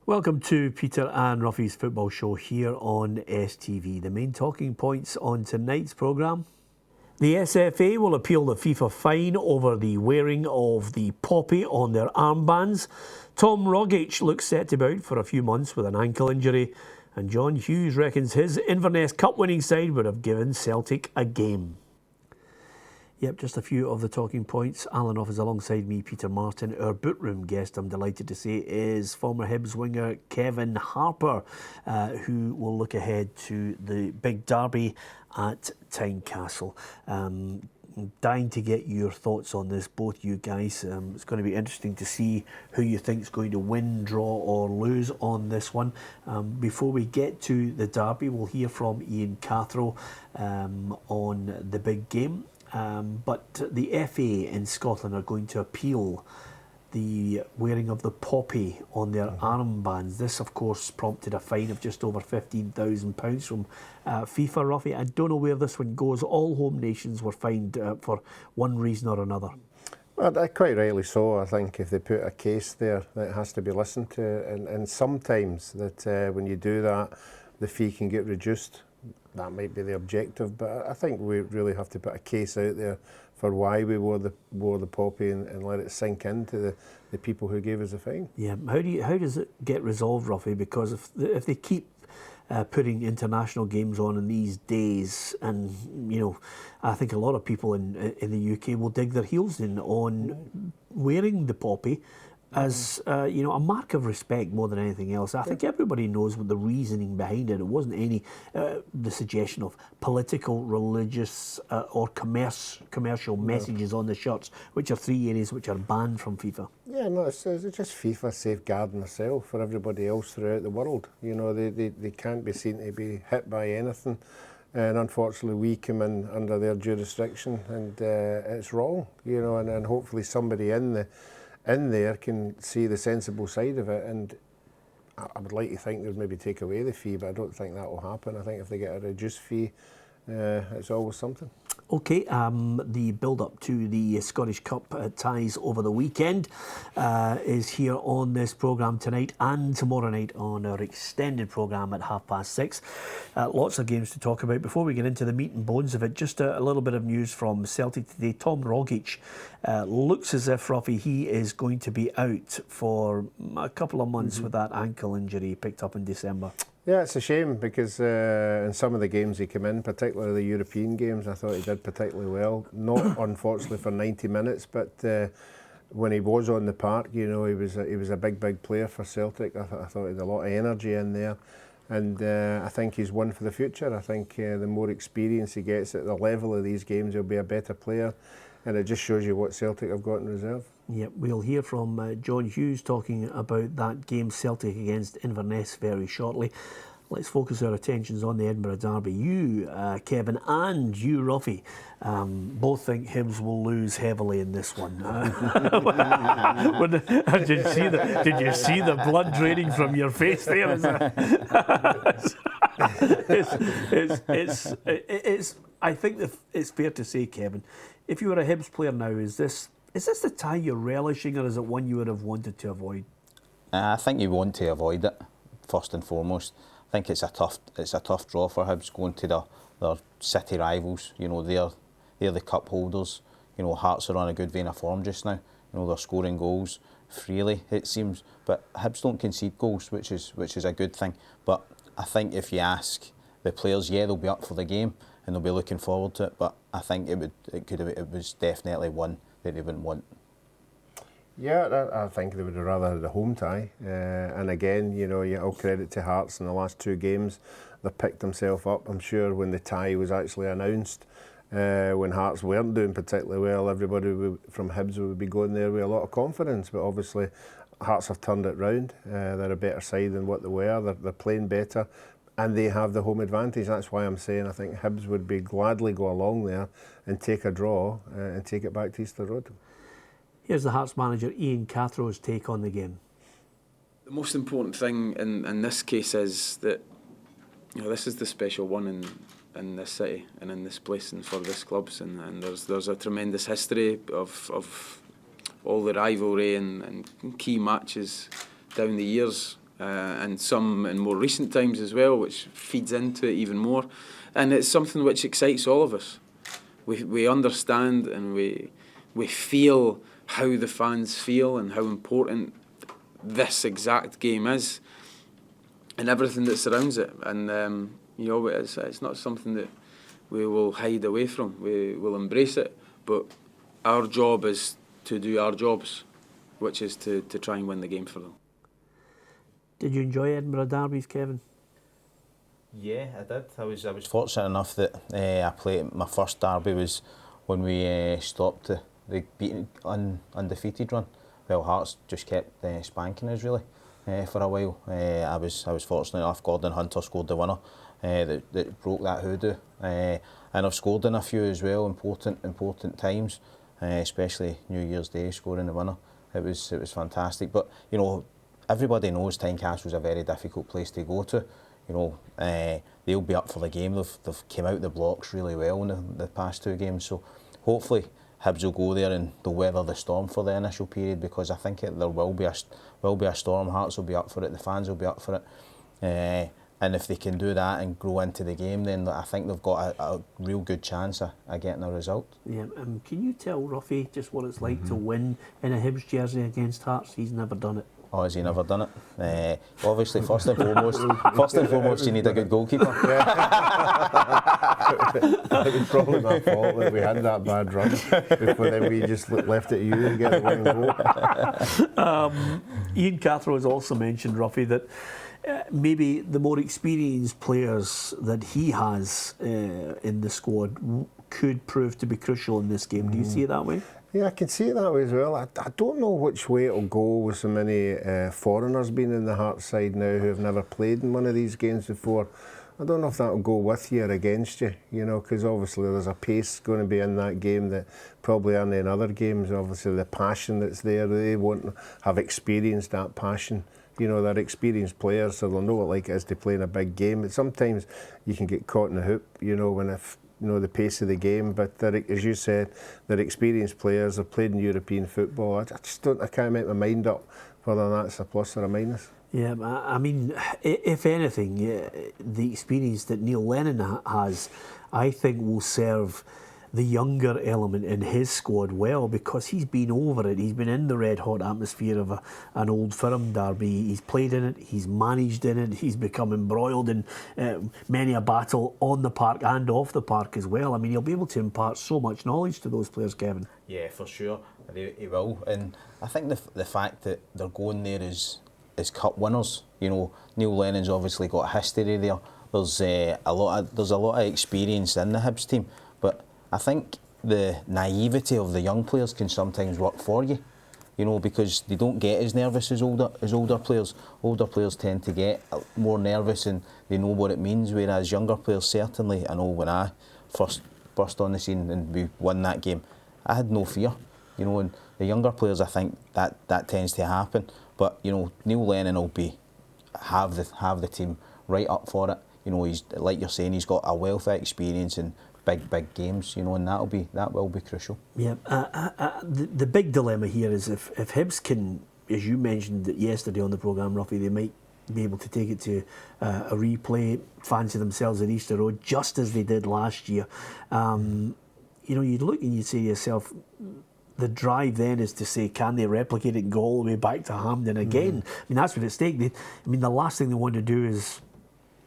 Welcome to Peter and Ruffy's football show here on STV. The main talking points on tonight's programme. The SFA will appeal the FIFA fine over the wearing of the poppy on their armbands. Tom Rogic looks set to be out for a few months with an ankle injury. And John Hughes reckons his Inverness Cup winning side would have given Celtic a game. Yep, just a few of the talking points. Alan Off is alongside me, Peter Martin. Our boot room guest, I'm delighted to say, is former Hibs winger Kevin Harper, who will look ahead to the big derby at Tynecastle. Dying to get your thoughts on this, both you guys. It's going to be interesting to see who you think is going to win, draw or lose on this one. Before we get to the derby, we'll hear from Ian Cathro on the big game. But the FA in Scotland are going to appeal the wearing of the poppy on their armbands. This, of course, prompted a fine of just over £15,000 from FIFA. Ruffy, I don't know where this one goes. All home nations were fined for one reason or another. Well, quite rightly so. I think if they put a case there, that has to be listened to. And sometimes that when you do that, the fee can get reduced. That might be the objective, but I think we really have to put a case out there for why we wore the poppy and let it sink into the people who gave us the fine. Yeah, how does it get resolved, Ruffy? Because if they keep putting international games on in these days, and I think a lot of people in the UK will dig their heels in on wearing the poppy as a mark of respect more than anything else. I think everybody knows what the reasoning behind it. It wasn't any the suggestion of political, religious or commercial messages on the shirts, which are three areas which are banned from FIFA. Yeah, no, it's just FIFA safeguarding themselves for everybody else throughout the world. They can't be seen to be hit by anything. And unfortunately, we come in under their jurisdiction, and it's wrong. And hopefully somebody in there can see the sensible side of it, and I would like to think they'd maybe take away the fee, but I don't think that will happen. I think if they get a reduced fee, it's always something. Okay, the build-up to the Scottish Cup ties over the weekend is here on this programme tonight and tomorrow night on our extended programme at 6:30. Lots of games to talk about. Before we get into the meat and bones of it, just a little bit of news from Celtic today. Tom Rogic looks as if, Ruffy, he is going to be out for a couple of months with that ankle injury he picked up in December. Yeah, it's a shame because in some of the games he came in, particularly the European games, I thought he did particularly well. Not unfortunately for 90 minutes, but when he was on the park, he was a big player for Celtic. I thought he had a lot of energy in there, and I think he's one for the future. I think the more experience he gets at the level of these games, he'll be a better player, and it just shows you what Celtic have got in reserve. Yep, we'll hear from John Hughes talking about that game, Celtic against Inverness, very shortly. Let's focus our attentions on the Edinburgh Derby. You, Kevin, and you, Ruffy, both think Hibs will lose heavily in this one. Did you see the blood draining from your face there? I think it's fair to say, Kevin, if you were a Hibs player now, is this the tie you're relishing, or is it one you would have wanted to avoid? I think you want to avoid it, first and foremost. I think it's a tough draw for Hibs going to their city rivals. They're the cup holders. Hearts are on a good vein of form just now. They're scoring goals freely, it seems. But Hibs don't concede goals, which is a good thing. But I think if you ask the players, they'll be up for the game and they'll be looking forward to it. But I think it was definitely one that they wouldn't want. Yeah, I think they would have rather had a home tie. And again, all credit to Hearts in the last two games. They picked themselves up. I'm sure when the tie was actually announced, when Hearts weren't doing particularly well, everybody from Hibs would be going there with a lot of confidence. But obviously, Hearts have turned it round. They're a better side than what they were. They're playing better, and they have the home advantage. That's why I'm saying I think Hibs would be gladly go along there and take a draw and take it back to Easter Road. Here's the Hearts manager, Ian Cathro's take on the game. The most important thing in this case is that this is the special one in this city and in this place and for this clubs, and there's a tremendous history of all the rivalry and key matches down the years. and some in more recent times as well, which feeds into it even more. And it's something which excites all of us. We understand and we feel how the fans feel and how important this exact game is and everything that surrounds it. And it's not something that we will hide away from. We will embrace it, but our job is to do our jobs, which is to try and win the game for them. Did you enjoy Edinburgh derbies, Kevin? Yeah, I did. I was fortunate enough that I played. My first derby was when we stopped the beaten undefeated run. Well, Hearts just kept spanking us really for a while. I was fortunate enough. Gordon Hunter scored the winner that broke that hoodoo, and I've scored in a few as well. Important times, especially New Year's Day scoring the winner. It was fantastic. But you know, everybody knows Tynecastle's a very difficult place to go to. You know, they'll be up for the game. They've came out the blocks really well in the past two games. So hopefully Hibs will go there and they'll weather the storm for the initial period, because I think there will be a storm. Hearts will be up for it. The fans will be up for it. And if they can do that and grow into the game, then I think they've got a real good chance of getting a result. Yeah. Can you tell Ruffy just what it's like to win in a Hibs jersey against Hearts? He's never done it. Oh, has he never done it? Obviously, first and foremost, you need a good goalkeeper. It was probably my fault that we had that bad run before then we just left it to you to get the winning goal. Ian Cathro has also mentioned, Ruffy, that maybe the more experienced players that he has in the squad could prove to be crucial in this game. Do you see it that way? Yeah, I can see it that way as well. I don't know which way it'll go with so many foreigners being in the Hearts side now who have never played in one of these games before. I don't know if that'll go with you or against you, you know, because obviously there's a pace going to be in that game that probably aren't in other games. Obviously the passion that's there, they won't have experienced that passion. You know, they're experienced players, so they'll know what like it is to play in a big game. But sometimes you can get caught in the hoop, you know, when the pace of the game. But as you said, they're experienced players. They've played in European football. I can't make my mind up whether that's a plus or a minus. Yeah, I mean, if anything, the experience that Neil Lennon has, I think, will serve the younger element in his squad well, because he's been over it. He's been in the red hot atmosphere of an Old Firm derby. He's played in it, he's managed in it, he's become embroiled in many a battle on the park and off the park as well. I mean, he'll be able to impart so much knowledge to those players, Kevin. Yeah, for sure, he will. And I think the fact that they're going there is cup winners. You know, Neil Lennon's obviously got a history there. There's a lot of experience in the Hibs team, but I think the naivety of the young players can sometimes work for you, you know, because they don't get as nervous as older players. Older players tend to get more nervous and they know what it means, whereas younger players, certainly, I know when I first burst on the scene and we won that game, I had no fear, you know, and the younger players, I think that tends to happen. But, you know, Neil Lennon will have the team right up for it. You know, he's, like you're saying, he's got a wealth of experience in big games, you know, and that will be crucial. Yeah, the big dilemma here is if Hibs can, as you mentioned yesterday on the programme, Ruffy, they might be able to take it to a replay, fancy themselves at Easter Road, just as they did last year. You know, you'd look and you'd say to yourself, the drive then is to say, can they replicate it and go all the way back to Hampden again? I mean, that's what's at stake. The last thing they want to do is,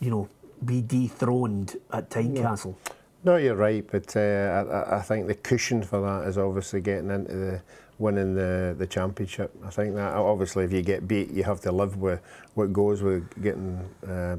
you know, be dethroned at Tynecastle. No, you're right, but I think the cushion for that is obviously getting into winning the championship. I think that obviously if you get beat, you have to live with what goes with getting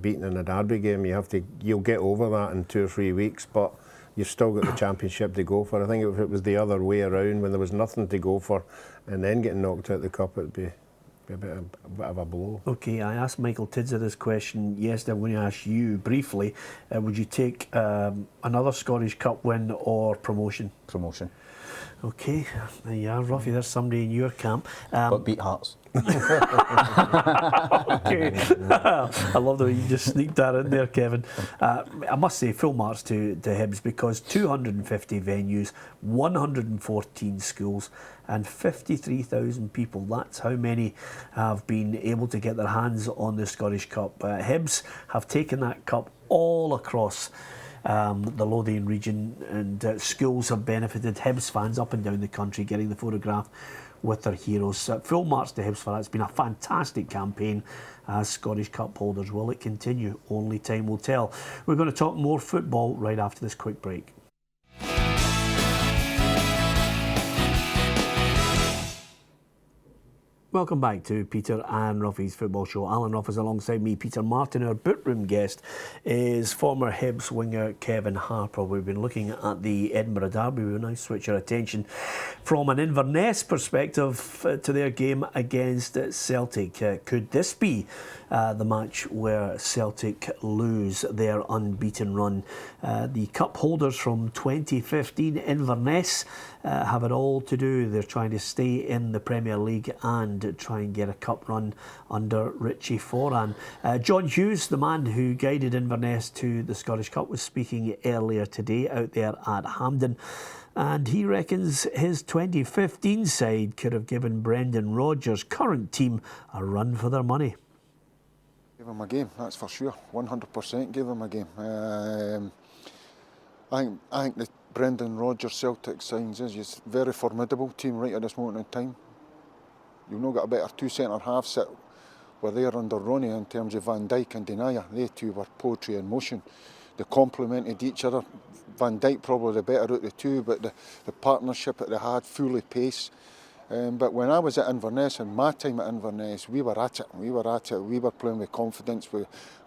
beaten in a derby game. You'll get over that in 2 or 3 weeks, but you've still got the championship to go for. I think if it was the other way around, when there was nothing to go for, and then getting knocked out of the cup, it'd be a bit of a blow. Okay, I asked Michael Tidser this question yesterday. I'm going to ask you briefly, would you take another Scottish Cup win or promotion? Promotion. Okay, yeah, Ruffy, there's somebody in your camp. But beat Hearts. Okay. I love the way you just sneaked that in there, Kevin. I must say, full marks to Hibs, because 250 venues, 114 schools and 53,000 people. That's how many have been able to get their hands on the Scottish Cup. Hibs have taken that cup all across the Lothian region, and schools have benefited. Hibs fans up and down the country getting the photograph with their heroes. Full marks to Hibs for that. It's been a fantastic campaign as Scottish Cup holders. Will it continue? Only time will tell. We're going to talk more football right after this quick break. Welcome back to Peter and Ruffy's Football Show. Alan Ruff is alongside me. Peter Martin, our boot-room guest, is former Hibs winger Kevin Harper. We've been looking at the Edinburgh Derby. We will now switch our attention from an Inverness perspective to their game against Celtic. Could this be the match where Celtic lose their unbeaten run? The cup holders from 2015, Inverness, have it all to do. They're trying to stay in the Premier League and try and get a cup run under Richie Foran. John Hughes, the man who guided Inverness to the Scottish Cup, was speaking earlier today out there at Hampden, and he reckons his 2015 side could have given Brendan Rodgers' current team a run for their money. Gave him a game, that's for sure. 100% gave him a game. I think the Brendan Rodgers Celtic signs is a very formidable team right at this moment in time. You've not got a better two centre halves that were there under Ronnie in terms of Van Dijk and Denayer. They two were poetry in motion. They complemented each other. Van Dijk probably the better out of the two, but the partnership that they had, fully pace. But when I was at Inverness, and my time at Inverness, we were at it. We were playing with confidence.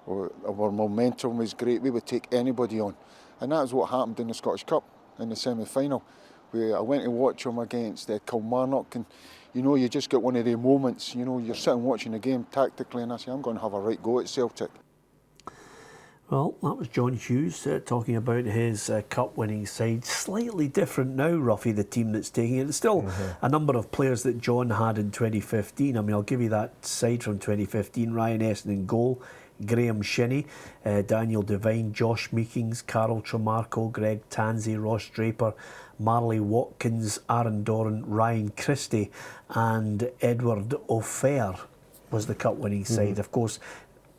Our momentum was great. We would take anybody on. And that was what happened in the Scottish Cup in the semi-final. I went to watch them against Kilmarnock, and you just get one of the moments, you're sitting watching the game tactically, and I say, I'm going to have a right go at Celtic. Well, that was John Hughes talking about his cup-winning side. Slightly different now, Ruffy, the team that's taking it. It's still a number of players that John had in 2015. I mean, I'll give you that side from 2015. Ryan Eston in goal, Graham Shinney, Daniel Devine, Josh Meekings, Carol Tremarco, Greg Tansey, Ross Draper, Marley Watkins, Aaron Doran, Ryan Christie and Edward O'Fair was the cup-winning side. Of course,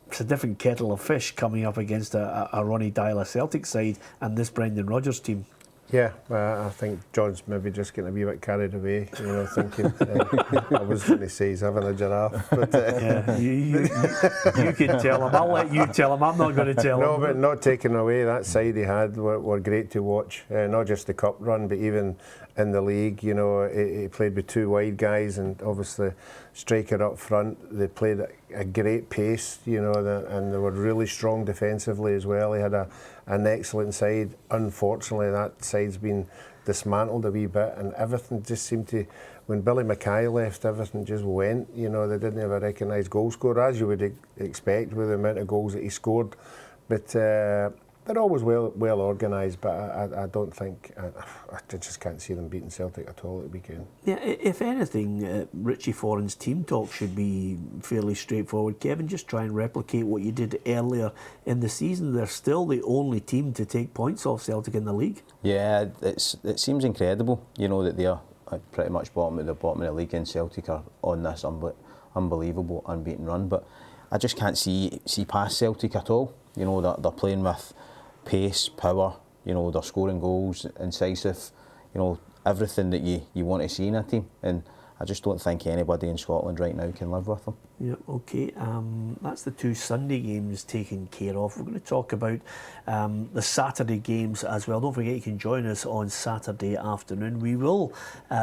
it's a different kettle of fish coming up against a Ronnie Dyler Celtic side and this Brendan Rodgers team. Yeah, I think John's maybe just getting a wee bit carried away, thinking I was going to say he's having a giraffe. But, yeah, you can tell him. I'll let you tell him. I'm not going to tell him. No, but not taking away, that side he had were great to watch. Not just the cup run, but even in the league. He played with two wide guys and obviously striker up front. They played at a great pace, and they were really strong defensively as well. He had an excellent side. Unfortunately, that side's been dismantled a wee bit, and everything just seemed to, when Billy Mackay left, everything just went. They didn't have a recognised goal scorer, as you would expect with the amount of goals that he scored. But they're always well organised, but I don't think, I just can't see them beating Celtic at all at the weekend. Yeah, if anything, Richie Foran's team talk should be fairly straightforward. Kevin, just try and replicate what you did earlier in the season. They're still the only team to take points off Celtic in the league. Yeah, it seems incredible, that they are pretty much bottom of the league, and Celtic are on this unbelievable unbeaten run. But I just can't see past Celtic at all. They're playing with pace, power, they're scoring goals, incisive, everything that you want to see in a team, and I just don't think anybody in Scotland right now can live with them. Yeah, okay. That's the two Sunday games taken care of. We're going to talk about the Saturday games as well. Don't forget you can join us on Saturday afternoon. We will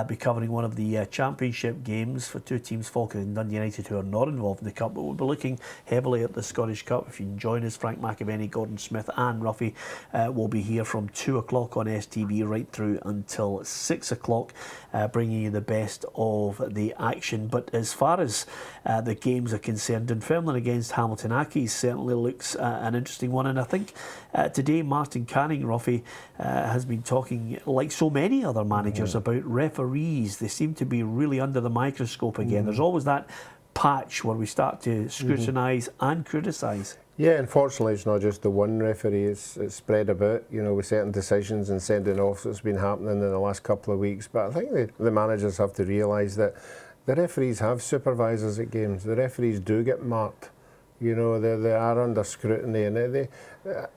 be covering one of the championship games for two teams, Falkirk and Dundee United, who are not involved in the Cup, but we'll be looking heavily at the Scottish Cup. If you can join us, Frank McAvenny, Gordon Smith and Ruffy will be here from 2 o'clock on STV right through until 6 o'clock, bringing you the best of of the action. But as far as the games are concerned, Dunfermline against Hamilton Accies certainly looks an interesting one. And I think today Martin Canning, Ruffy, has been talking, like so many other managers, about referees. They seem to be really under the microscope again. There's always that patch where we start to scrutinise and criticise. Yeah, unfortunately, it's not just the one referee. It's spread about, you know, with certain decisions and sending off that's been happening in the last couple of weeks. But I think the managers have to realise that the referees have supervisors at games. The referees do get marked. You know, they are under scrutiny, and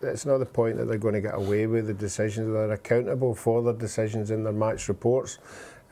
it's not the point that they're going to get away with the decisions. They're accountable for their decisions in their match reports.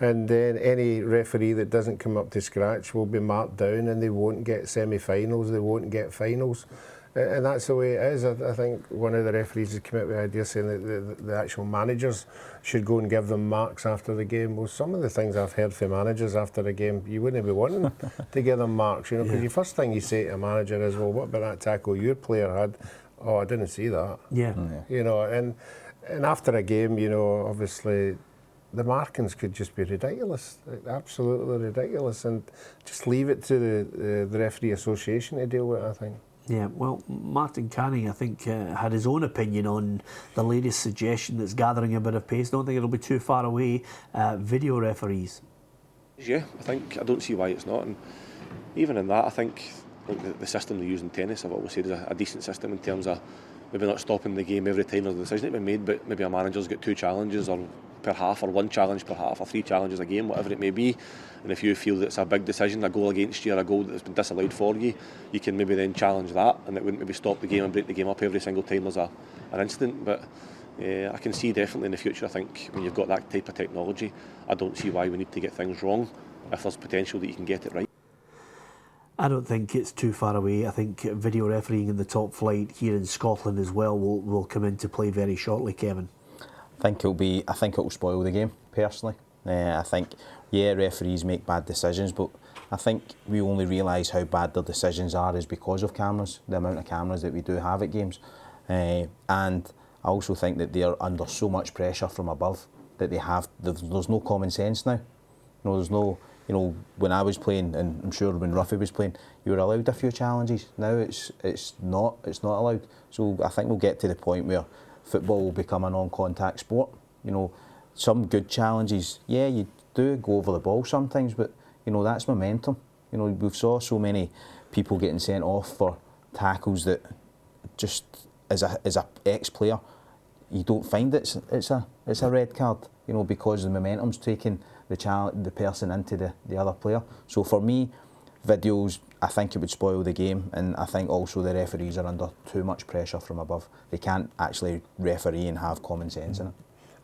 And then any referee that doesn't come up to scratch will be marked down, and they won't get semi-finals, they won't get finals. And that's the way it is. I think one of the referees has come out with the idea saying that the actual managers should go and give them marks after the game. Well, some of the things I've heard from managers after the game, you wouldn't be wanting to give them marks, you know, because the first thing you say to a manager is, well, what about that tackle your player had? Oh, I didn't see that. Yeah. You know, and after a game, you know, obviously the markings could just be ridiculous, absolutely ridiculous, and just leave it to the referee association to deal with it, I think. Yeah, well, Martin Canning, I think, had his own opinion on the latest suggestion that's gathering a bit of pace. Don't think it'll be too far away. Video referees. Yeah, I don't see why it's not. And even in that, I think the system they use in tennis, I've always said, is a decent system in terms of maybe not stopping the game every time there's a decision to be made, but maybe a manager's got 2 challenges or per half, or 1 challenge per half, or 3 challenges a game, whatever it may be. And if you feel that it's a big decision, a goal against you or a goal that's been disallowed for you, you can maybe then challenge that, and it wouldn't maybe stop the game and break the game up every single time there's an incident. But I can see definitely in the future, I think, when you've got that type of technology, I don't see why we need to get things wrong if there's potential that you can get it right. I don't think it's too far away. I think video refereeing in the top flight here in Scotland as well will come into play very shortly, Kevin. I think it'll spoil the game, personally. I think, yeah, referees make bad decisions, but I think we only realise how bad their decisions are is because of cameras, the amount of cameras that we do have at games. And I also think that they're under so much pressure from above that there's no common sense now. You know, there's no, you know, when I was playing, and I'm sure when Ruffy was playing, you were allowed a few challenges. Now it's not allowed. So I think we'll get to the point where football will become a non-contact sport. You know, some good challenges, yeah, you do go over the ball sometimes, but you know, that's momentum. You know, we've saw so many people getting sent off for tackles that just as a ex-player, you don't find it's a red card. You know, because the momentum's taking the person into the other player. So for me, videos, I think it would spoil the game, and I think also the referees are under too much pressure from above. They can't actually referee and have common sense in it.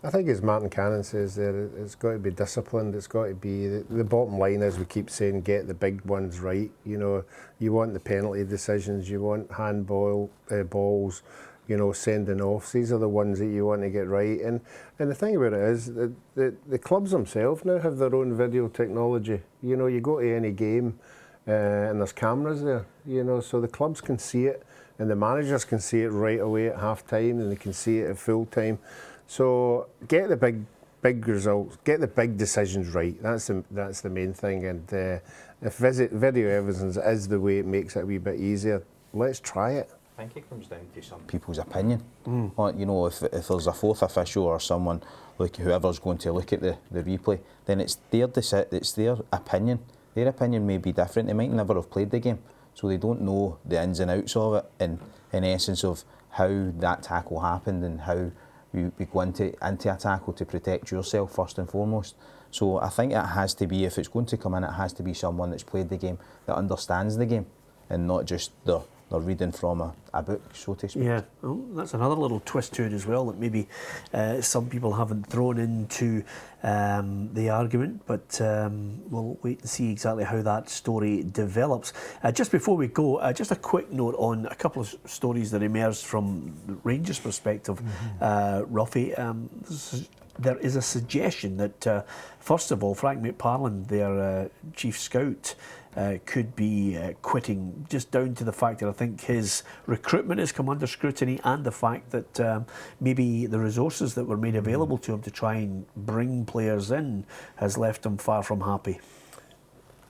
I think, as Martin Cannon says there, it's got to be disciplined. It's got to be the bottom line, as we keep saying, get the big ones right. You know, you want the penalty decisions, you want handball balls, you know, sending offs. These are the ones that you want to get right. And the thing about it is that the clubs themselves now have their own video technology. You know, you go to any game and there's cameras there, you know, so the clubs can see it and the managers can see it right away at half time, and they can see it at full time. So get the big results, get the big decisions right. That's the main thing. And if video evidence is the way it makes it a wee bit easier, let's try it. I think it comes down to some people's opinion. Like, you know, if there's a 4th official or someone, like whoever's going to look at the replay, then it's their opinion. Their opinion may be different. They might never have played the game, so they don't know the ins and outs of it, in essence of how that tackle happened and how you go into a tackle to protect yourself first and foremost. So I think it has to be, if it's going to come in, it has to be someone that's played the game, that understands the game, and not just they're reading from a book, so to speak. Yeah, well, that's another little twist to it as well that maybe some people haven't thrown into the argument, but we'll wait and see exactly how that story develops. Just before we go, just a quick note on a couple of stories that emerged from the Rangers' perspective, Ruffy. There is a suggestion that, first of all, Frank McParland, their chief scout, could be quitting, just down to the fact that I think his recruitment has come under scrutiny, and the fact that maybe the resources that were made available to him to try and bring players in has left him far from happy.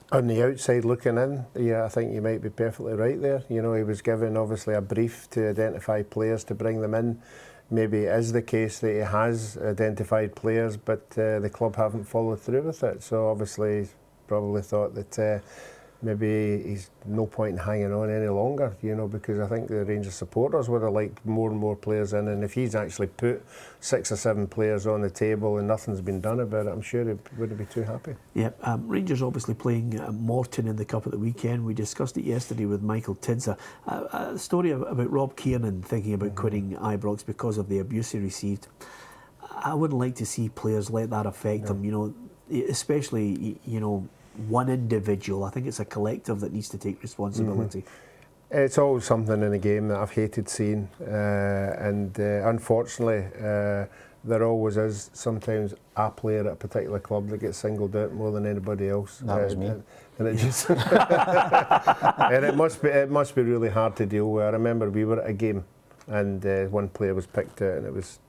On the outside looking in, yeah, I think you might be perfectly right there. You know, he was given obviously a brief to identify players to bring them in. Maybe it is the case that he has identified players, but the club haven't followed through with it. So obviously he's probably thought that maybe he's no point in hanging on any longer, you know, because I think the Rangers supporters would have liked more and more players in, and if he's actually put 6 or 7 players on the table and nothing's been done about it, I'm sure he wouldn't be too happy. Yeah, Rangers obviously playing Morton in the Cup at the weekend. We discussed it yesterday with Michael Tidser. A story about Rob Kiernan thinking about quitting Ibrox because of the abuse he received. I wouldn't like to see players let that affect him, you know, especially, you know, one individual. I think it's a collective that needs to take responsibility. It's always something in the game that I've hated seeing, and unfortunately there always is sometimes a player at a particular club that gets singled out more than anybody else. That was me. And it just and it must be really hard to deal with. I remember we were at a game and one player was picked out and it was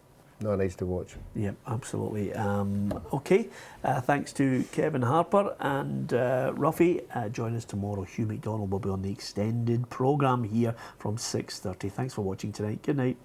not nice to watch. Yeah, absolutely. Okay, thanks to Kevin Harper and Ruffy. Join us tomorrow. Hugh McDonald will be on the extended programme here from 6:30. Thanks for watching tonight. Good night.